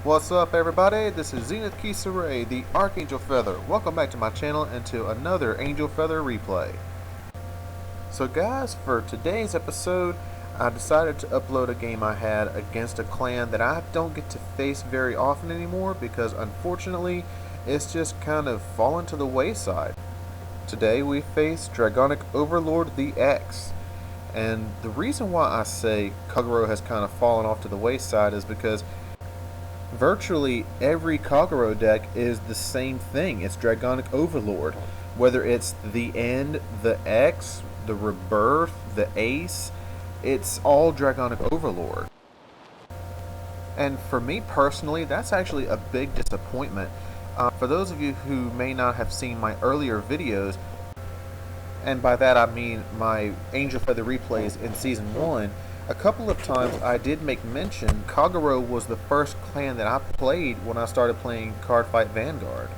What's up, everybody? This is Zenith Kisare, the Archangel Feather. Welcome back to my channel and to another Angel Feather replay. So guys, for today's episode, I decided to upload a game I had against a clan that I don't get to face very often anymore because unfortunately, it's just kind of fallen to the wayside. Today we face Dragonic Overlord the X. And the reason why I say Kagero has kind of fallen off to the wayside is because virtually every Kagero deck is the same thing. It's Dragonic Overlord. Whether it's the End, the X, the Rebirth, the Ace, it's all Dragonic Overlord. And for me personally, that's actually a big disappointment. For those of you who may not have seen my earlier videos, and by that I mean my Angel Feather replays in Season 1, a couple of times I did make mention Kagero was the first clan that I played when I started playing Cardfight Vanguard.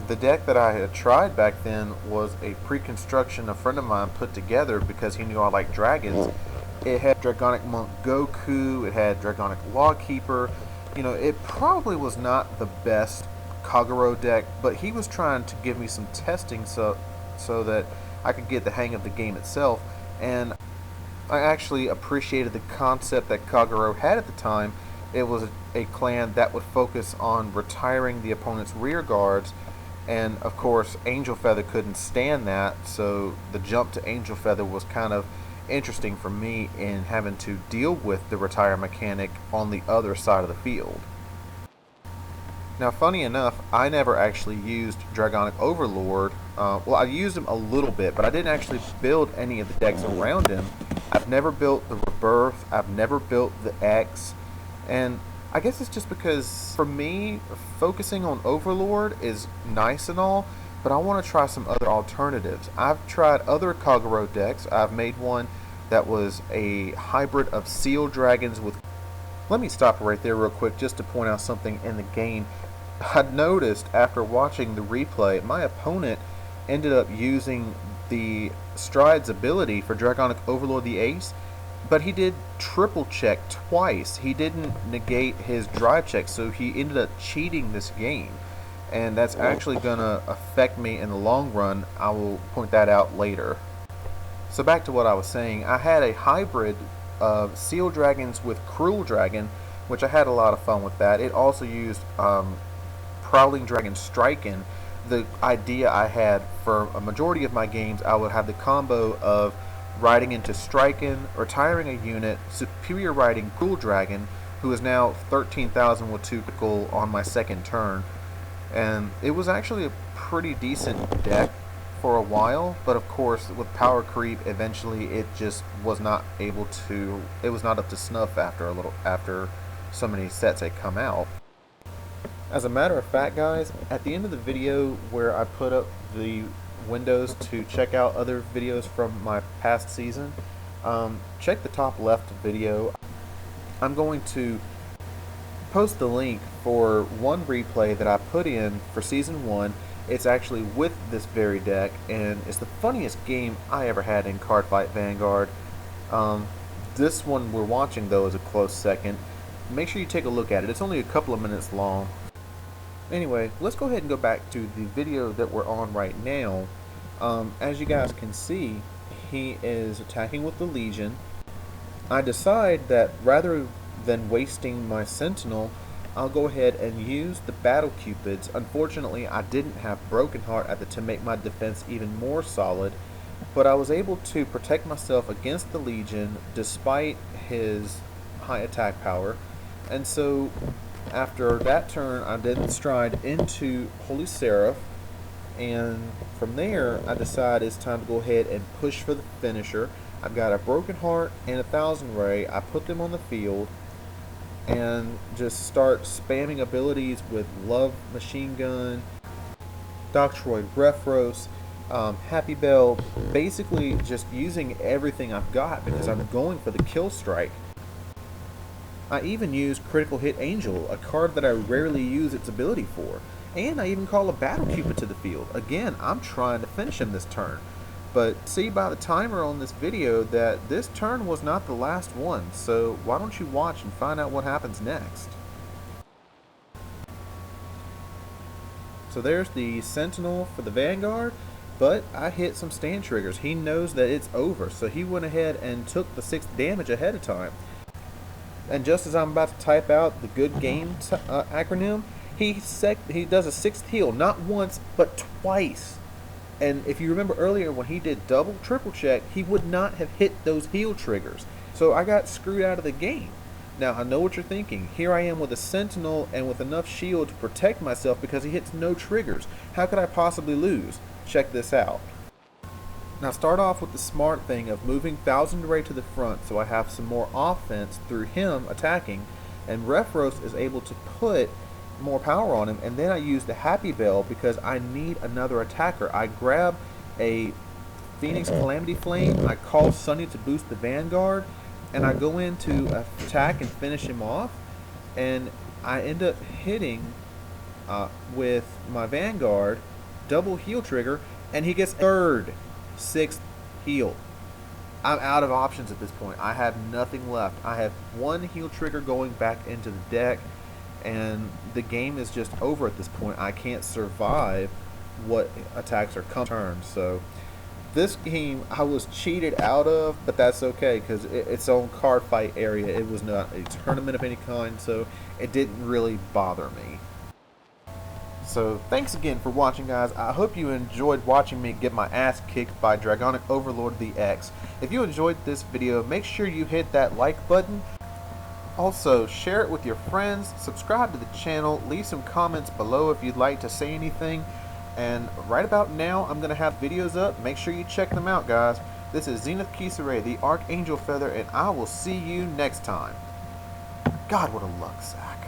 The deck that I had tried back then was a pre-construction a friend of mine put together because he knew I liked dragons. It had Dragonic Monk Goku, it had Dragonic Lawkeeper. You know, it probably was not the best Kagero deck, but he was trying to give me some testing so that I could get the hang of the game itself. And I actually appreciated the concept that Kagero had at the time. It was a clan that would focus on retiring the opponent's rear guards, and of course Angel Feather couldn't stand that, so the jump to Angel Feather was kind of interesting for me in having to deal with the retire mechanic on the other side of the field. Now, funny enough, I never actually used Dragonic Overlord. Well, I used him a little bit, but I didn't actually build any of the decks around him. I've never built the Rebirth, I've never built the X, and I guess it's just because, for me, focusing on Overlord is nice and all, but I want to try some other alternatives. I've tried other Kagero decks. I've made one that was a hybrid of Seal Dragons with... Let me stop right there real quick just to point out something in the game. I noticed after watching the replay, my opponent ended up using the Stride's ability for Dragonic Overlord the Ace, but he did triple check twice. He didn't negate his drive check, so he ended up cheating this game. And that's actually going to affect me in the long run. I will point that out later. So back to what I was saying, I had a hybrid of Seal Dragons with Cruel Dragon, which I had a lot of fun with that. It also used Prowling Dragon Striking. The idea I had for a majority of my games, I would have the combo of riding into Striking, retiring a unit, superior riding Cruel Dragon, who is now 13,000 with 2 critical on my second turn. And it was actually a pretty decent deck for a while, but of course with power creep eventually it just was not able to, it was not up to snuff after so many sets had come out. As a matter of fact, guys, at the end of the video where I put up the windows to check out other videos from my past season, check the top left video. I'm going to post the link for one replay that I put in for season 1. It's actually with this very deck, and it's the funniest game I ever had in Cardfight Vanguard. This one we're watching, though, is a close second. Make sure you take a look at it. It's only a couple of minutes long. Anyway, let's go ahead and go back to the video that we're on right now. As you guys can see, he is attacking with the Legion. I decide that rather than wasting my Sentinel, I'll go ahead and use the Battle Cupids. Unfortunately, I didn't have Broken Heart to make my defense even more solid, but I was able to protect myself against the Legion despite his high attack power. And so after that turn, I then stride into Holy Seraph, and from there I decide it's time to go ahead and push for the finisher. I've got a Broken Heart and a Thousand Ray. I put them on the field and just start spamming abilities with Love Machine Gun, Doctroid Refros, Happy Bell, basically just using everything I've got because I'm going for the kill strike. I even use Critical Hit Angel, a card that I rarely use its ability for, and I even call a Battle Cupid to the field. Again, I'm trying to finish him this turn. But see by the timer on this video that this turn was not the last one, so why don't you watch and find out what happens next. So there's the Sentinel for the Vanguard, but I hit some stand triggers. He knows that it's over, so he went ahead and took the 6th damage ahead of time. And just as I'm about to type out the good game acronym, he does a 6th heal, not once, but twice. And if you remember earlier when he did double, triple check, he would not have hit those heal triggers. So I got screwed out of the game. Now, I know what you're thinking. Here I am with a Sentinel and with enough shield to protect myself because he hits no triggers. How could I possibly lose? Check this out. Now, start off with the smart thing of moving Thousand Ray to the front so I have some more offense through him attacking, and Refros is able to put more power on him, and then I use the Happy Bell because I need another attacker. I grab a Phoenix Calamity Flame, I call Sunny to boost the Vanguard, and I go in to attack and finish him off, and I end up hitting with my Vanguard, double heal trigger, and he gets 3rd, 6th heal. I'm out of options at this point. I have nothing left. I have 1 heal trigger going back into the deck, and the game is just over at this point. I can't survive what attacks are coming turn. So this game I was cheated out of, but that's okay because it's its own card fight area. It was not a tournament of any kind, so it didn't really bother me. So thanks again for watching, guys. I hope you enjoyed watching me get my ass kicked by Dragonic Overlord the X. If you enjoyed this video, make sure you hit that like button. Also, share it with your friends, subscribe to the channel, leave some comments below if you'd like to say anything. And right about now, I'm going to have videos up. Make sure you check them out, guys. This is Zenith Kisare, the Archangel Feather, and I will see you next time. God, what a luck sack.